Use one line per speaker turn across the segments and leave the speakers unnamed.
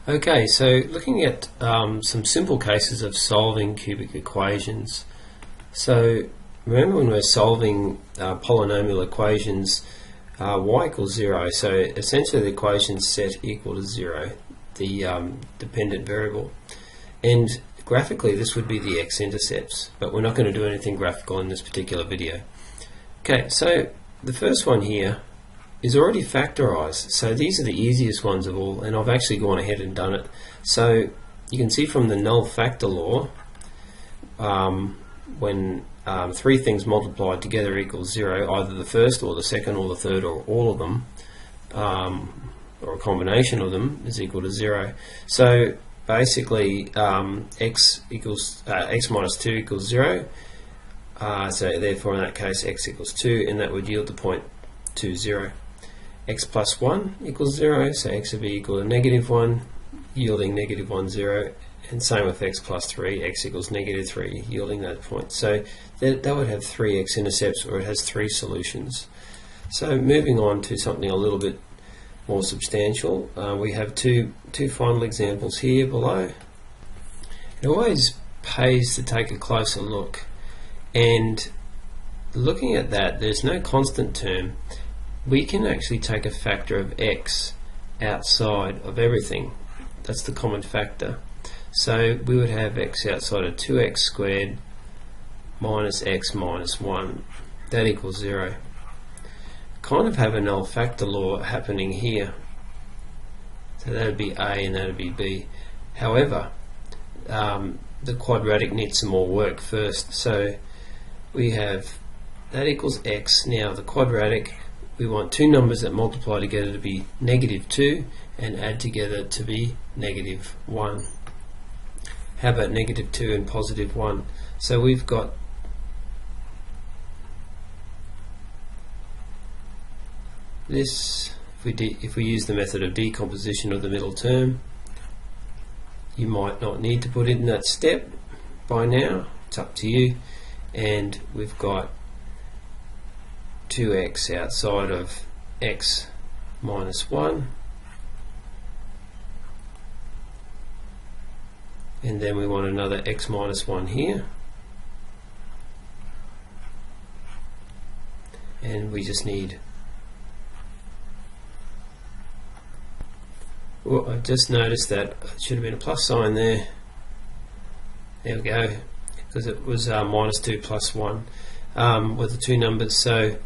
Okay, so looking at some simple cases of solving cubic equations. So remember when we're solving polynomial equations, y equals 0, so essentially the equation's set equal to 0, the dependent variable. And graphically this would be the x-intercepts, but we're not going to do anything graphical in this particular video. Okay, so the first one here is already factorized, so these are the easiest ones of all, and I've actually gone ahead and done it. So you can see from the null factor law, when three things multiplied together equals 0, either the first or the second or the third or all of them, or a combination of them, is equal to 0. So basically x minus 2 equals 0, so therefore in that case x equals 2, and that would yield the point 2, 0. X plus 1 equals 0, so x would be equal to negative 1, yielding negative 1, 0, and same with x plus 3, x equals negative 3, yielding that point. So that would have 3 x-intercepts, or it has 3 solutions. So moving on to something a little bit more substantial, we have two final examples here below. It always pays to take a closer look, and looking at that, there's no constant term. We can actually take a factor of x outside of everything. That's the common factor. So we would have x outside of 2x squared minus x minus 1. That equals 0. Kind of have a null factor law happening here. So that would be A and that would be B. However, the quadratic needs some more work first. So we have that equals x. Now the quadratic, we want two numbers that multiply together to be negative 2 and add together to be negative 1. How about negative 2 and positive 1? So we've got this. If we use the method of decomposition of the middle term, you might not need to put in that step by now. It's up to you. And we've got 2x outside of x minus 1, and then we want another x minus 1 here, and we just need, well, I've just noticed that it should have been a plus sign there. There we go, because it was minus 2 plus 1 with the two numbers. So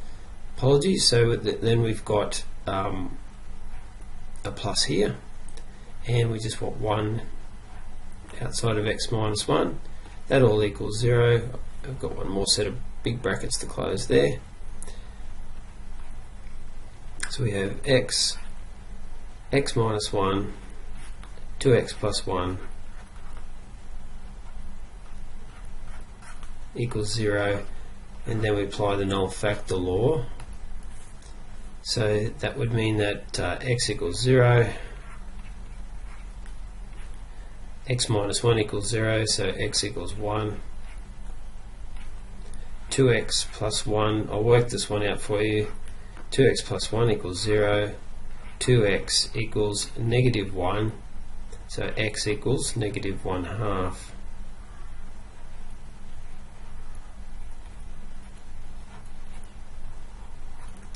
apologies. So then we've got a plus here, and we just want 1 outside of x minus 1. That all equals 0. I've got one more set of big brackets to close there. So we have x minus 1, 2x plus 1 equals 0, and then we apply the null factor law. So that would mean that x equals 0, x minus 1 equals 0, so x equals 1, 2x plus 1, I'll work this one out for you, 2x plus 1 equals 0, 2x equals negative 1, so x equals negative 1/2.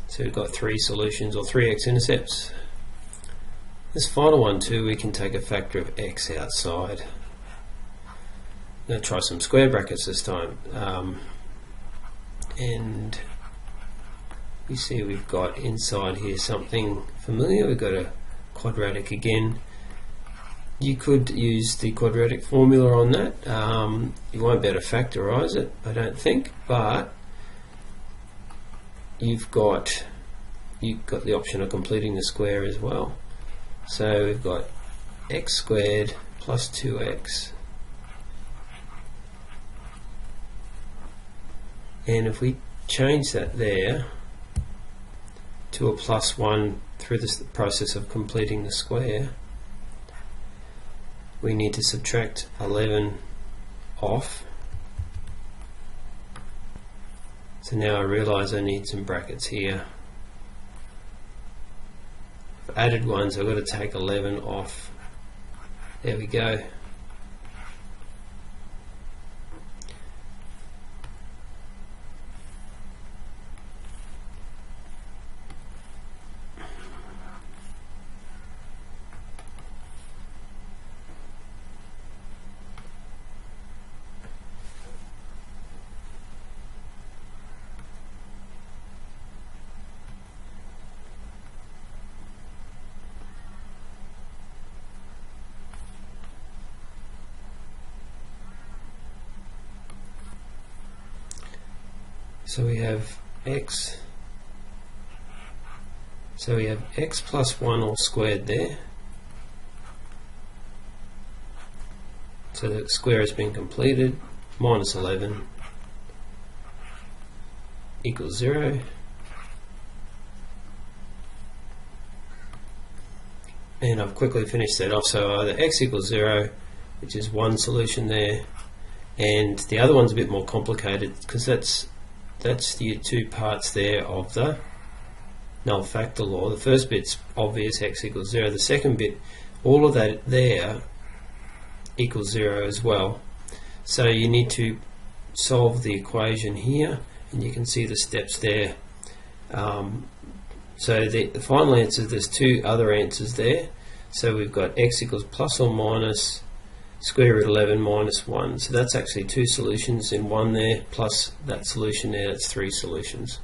So we've got 3 solutions, or 3 x-intercepts. This final one too, we can take a factor of x outside. I'm going to try some square brackets this time. And you see we've got inside here something familiar. We've got a quadratic again. You could use the quadratic formula on that. You won't be able to factorize it, I don't think, but you've got the option of completing the square as well. So we've got x squared plus 2x, and if we change that there to a plus 1 through this process of completing the square, we need to subtract 11 off. So now I realise I need some brackets here. I've added one, so I've got to take 11 off. There we go. So we have x. So we have x plus 1 all squared there. So the square has been completed. Minus 11 equals 0. And I've quickly finished that off. So either x equals 0, which is one solution there, and the other one's a bit more complicated because that's the two parts there of the null factor law. The first bit's obvious, x equals 0. The second bit, all of that there equals 0 as well. So you need to solve the equation here, and you can see the steps there. So the final answer, there's two other answers there. So we've got x equals plus or minus square root 11 minus 1. So that's actually two solutions in one there, plus that solution there, that's three solutions.